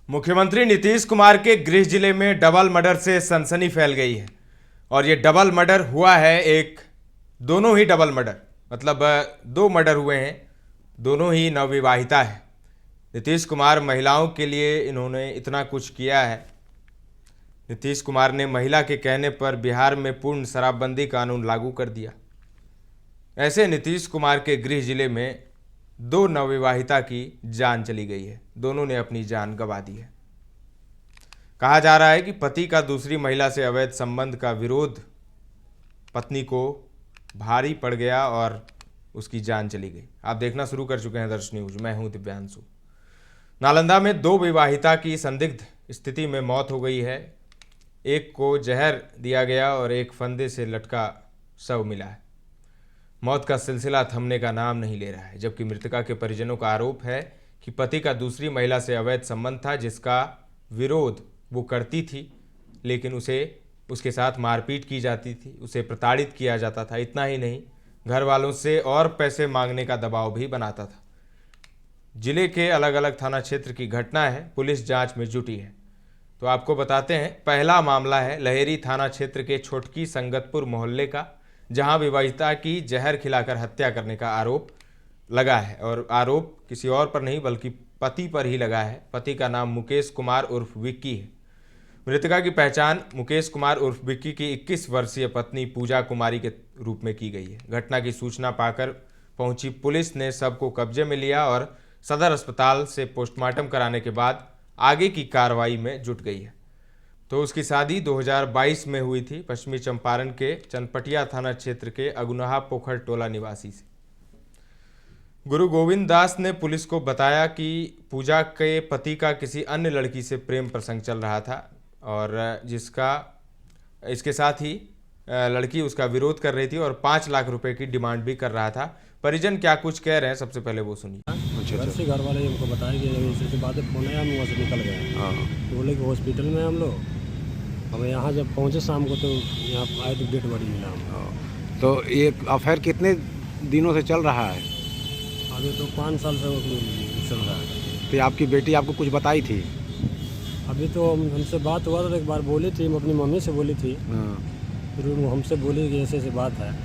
मुख्यमंत्री नीतीश कुमार के गृह जिले में डबल मर्डर से सनसनी फैल गई है। और ये डबल मर्डर हुआ है, दोनों ही डबल मर्डर, मतलब दो मर्डर हुए हैं, दोनों ही नवविवाहिता है। नीतीश कुमार महिलाओं के लिए इन्होंने इतना कुछ किया है। नीतीश कुमार ने महिला के कहने पर बिहार में पूर्ण शराबबंदी कानून लागू कर दिया। ऐसे नीतीश कुमार के गृह जिले में दो नवविवाहिता की जान चली गई है, दोनों ने अपनी जान गंवा दी है। कहा जा रहा है कि पति का दूसरी महिला से अवैध संबंध का विरोध पत्नी को भारी पड़ गया और उसकी जान चली गई। आप देखना शुरू कर चुके हैं दर्श न्यूज, मैं हूं दिव्यांशु। नालंदा में दो विवाहिता की संदिग्ध स्थिति में मौत हो गई है। एक को जहर दिया गया और एक फंदे से लटका शव मिला है। मौत का सिलसिला थमने का नाम नहीं ले रहा है, जबकि मृतका के परिजनों का आरोप है कि पति का दूसरी महिला से अवैध संबंध था, जिसका विरोध वो करती थी, लेकिन उसके साथ मारपीट की जाती थी, उसे प्रताड़ित किया जाता था। इतना ही नहीं, घर वालों से और पैसे मांगने का दबाव भी बनाता था। जिले के अलग अलग थाना क्षेत्र की घटना है, पुलिस जांच में जुटी है। तो आपको बताते हैं, पहला मामला है लहेरी थाना क्षेत्र के छोटकी संगतपुर मोहल्ले का, जहां विवाहिता की जहर खिलाकर हत्या करने का आरोप लगा है। और आरोप किसी और पर नहीं बल्कि पति पर ही लगा है। पति का नाम मुकेश कुमार उर्फ विक्की है। मृतका की पहचान मुकेश कुमार उर्फ विक्की की 21 वर्षीय पत्नी पूजा कुमारी के रूप में की गई है। घटना की सूचना पाकर पहुंची पुलिस ने शव को कब्जे में लिया और सदर अस्पताल से पोस्टमार्टम कराने के बाद आगे की कार्रवाई में जुट गई है। तो उसकी शादी 2022 में हुई थी, पश्चिमी चंपारण के चनपटिया थाना क्षेत्र के अगुनाहा पोखर टोला निवासी से। गुरु गोविंद दास ने पुलिस को बताया कि पूजा के पति का किसी अन्य लड़की से प्रेम प्रसंग चल रहा था और इसके साथ ही लड़की उसका विरोध कर रही थी और 5 लाख रुपए की डिमांड भी कर रहा था। परिजन क्या कुछ कह रहे हैं, सबसे पहले वो सुनिए। घर से घर वाले हमको बताया कि ऐसी बातें फोन है, हम वहाँ से निकल गए। तो बोले कि हॉस्पिटल में हम लोग, हम यहाँ जब पहुँचे शाम को तो यहाँ आए तो डेड बॉडी मिला हम। तो ये अफेयर कितने दिनों से चल रहा है? अभी तो 5 साल से वो चल रहा है। तो आपकी बेटी आपको कुछ बताई थी? अभी तो हमसे बात हुआ था, एक बार बोली थी, अपनी मम्मी से बोली थी, फिर वो हमसे बोली कि ऐसे बात है।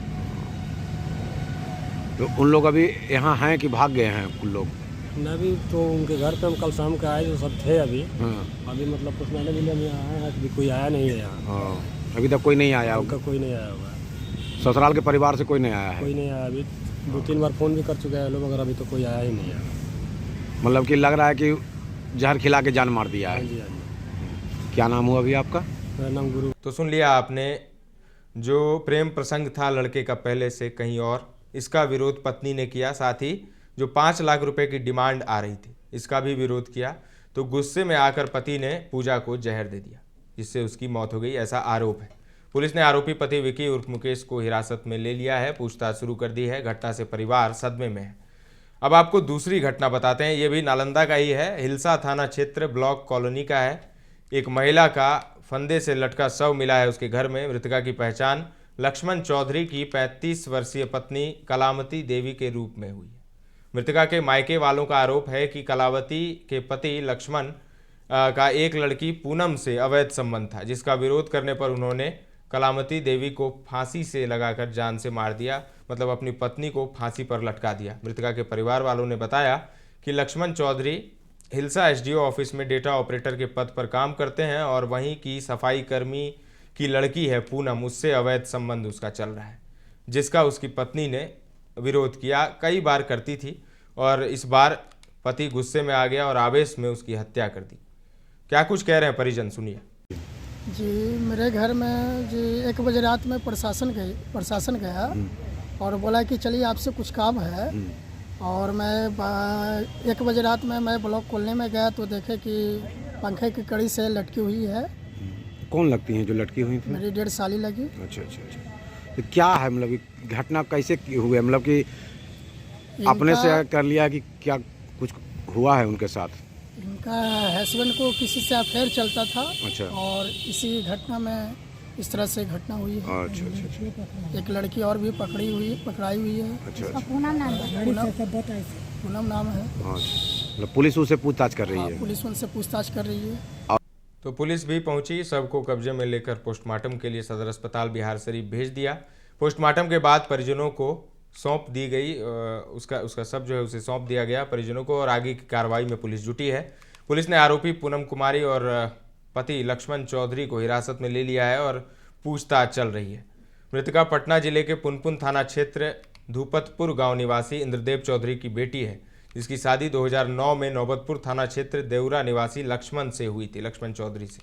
तो उन लोग अभी यहाँ हैं कि भाग गए हैं उन लोग? अभी तो उनके घर पे हम कल शाम के आए, जो सब थे अभी मतलब कुछ महीने मिले हम यहाँ आए हैं, अभी कोई आया नहीं है यहाँ। अभी तक कोई नहीं आया? उनका कोई नहीं आया होगा। ससुराल के परिवार से कोई नहीं आया है? कोई नहीं आया। अभी 2-3 बार फ़ोन भी कर चुके हैं लोग, मगर अभी तो कोई आया ही नहीं है। मतलब कि लग रहा है कि जहर खिला के जान मार दिया है। हाँ जी, हाँ जी। क्या नाम हुआ अभी आपका? मेरा नाम गुरु। तो सुन लिया आपने, जो प्रेम प्रसंग था लड़के का पहले से कहीं और, इसका विरोध पत्नी ने किया। साथ ही जो 5 लाख रुपए की डिमांड आ रही थी, इसका भी विरोध किया। तो गुस्से में आकर पति ने पूजा को जहर दे दिया, जिससे उसकी मौत हो गई, ऐसा आरोप है। पुलिस ने आरोपी पति विकी उर्फ मुकेश को हिरासत में ले लिया है, पूछताछ शुरू कर दी है। घटना से परिवार सदमे में है। अब आपको दूसरी घटना बताते हैं, ये भी नालंदा का ही है। हिलसा थाना क्षेत्र ब्लॉक कॉलोनी का है। एक महिला का फंदे से लटका शव मिला है उसके घर में। मृतका की पहचान लक्ष्मण चौधरी की 35 वर्षीय पत्नी कलावती देवी के रूप में हुई है। मृतका के मायके वालों का आरोप है कि कलावती के पति लक्ष्मण का एक लड़की पूनम से अवैध संबंध था, जिसका विरोध करने पर उन्होंने कलावती देवी को फांसी से लगाकर जान से मार दिया, मतलब अपनी पत्नी को फांसी पर लटका दिया। मृतका के परिवार वालों ने बताया कि लक्ष्मण चौधरी हिलसा एसडीओ ऑफिस में डेटा ऑपरेटर के पद पर काम करते हैं और वहीं की सफाई कर्मी की लड़की है पूनम, उससे अवैध संबंध उसका चल रहा है, जिसका उसकी पत्नी ने विरोध किया, कई बार करती थी और इस बार पति गुस्से में आ गया और आवेश में उसकी हत्या कर दी। क्या कुछ कह रहे हैं परिजन, सुनिए। जी, मेरे घर में जी 1 बजे रात में प्रशासन गया और बोला कि चलिए आपसे कुछ काम है। और मैं 1 बजे रात में मैं ब्लॉक कॉलोनी में गया तो देखे कि पंखे की कड़ी से लटकी हुई है। कौन लगती हैं जो लटकी हुई थी? मेरी 1.5 साली लगी। अच्छा। तो क्या है, मतलब घटना कैसे हुई? मतलब कि अपने से कर लिया कि क्या कुछ हुआ है उनके साथ? इनका हस्बैंड को किसी से अफेयर चलता था। अच्छा। और इसी घटना में इस तरह से घटना हुई है। अच्छा। एक लड़की और भी पकड़ाई हुई है। अच्छा। पूनम नाम है। अच्छा। मतलब पुलिस उससे पूछताछ कर रही हाँ, है। पुलिस उनसे पूछताछ कर रही है। तो पुलिस भी पहुंची, शव को कब्जे में लेकर पोस्टमार्टम के लिए सदर अस्पताल बिहार शरीफ भेज दिया। पोस्टमार्टम के बाद परिजनों को सौंप दी गई, उसका शव जो है उसे सौंप दिया गया परिजनों को, और आगे की कार्रवाई में पुलिस जुटी है। पुलिस ने आरोपी पूनम कुमारी और पति लक्ष्मण चौधरी को हिरासत में ले लिया है और पूछताछ चल रही है। मृतका पटना जिले के पुनपुन थाना क्षेत्र धूपतपुर गांव निवासी इंद्रदेव चौधरी की बेटी है, जिसकी शादी 2009 में नौबतपुर थाना क्षेत्र देवरा निवासी लक्ष्मण से हुई थी, लक्ष्मण चौधरी से।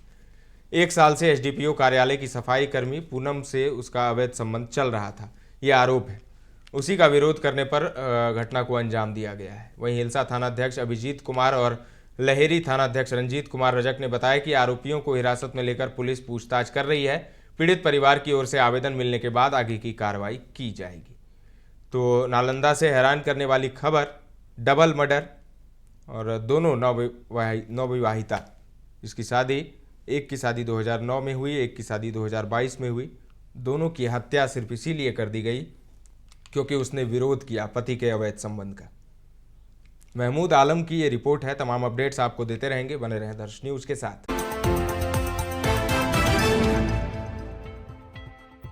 1 साल से एसडीपीओ कार्यालय की सफाई कर्मी पूनम से उसका अवैध संबंध चल रहा था, यह आरोप है। उसी का विरोध करने पर घटना को अंजाम दिया गया है। वहीं हिलसा थानाध्यक्ष अभिजीत कुमार और लहेरी थानाध्यक्ष रंजीत कुमार रजक ने बताया कि आरोपियों को हिरासत में लेकर पुलिस पूछताछ कर रही है। पीड़ित परिवार की ओर से आवेदन मिलने के बाद आगे की कार्रवाई की जाएगी। तो नालंदा से हैरान करने वाली खबर, डबल मर्डर और दोनों नवविवाहिता, जिसकी शादी, एक की शादी 2009 में हुई, एक की शादी 2022 में हुई। दोनों की हत्या सिर्फ इसीलिए कर दी गई क्योंकि उसने विरोध किया पति के अवैध संबंध का। महमूद आलम की ये रिपोर्ट है। तमाम अपडेट्स आपको देते रहेंगे, बने रहें दर्श न्यूज़ के साथ।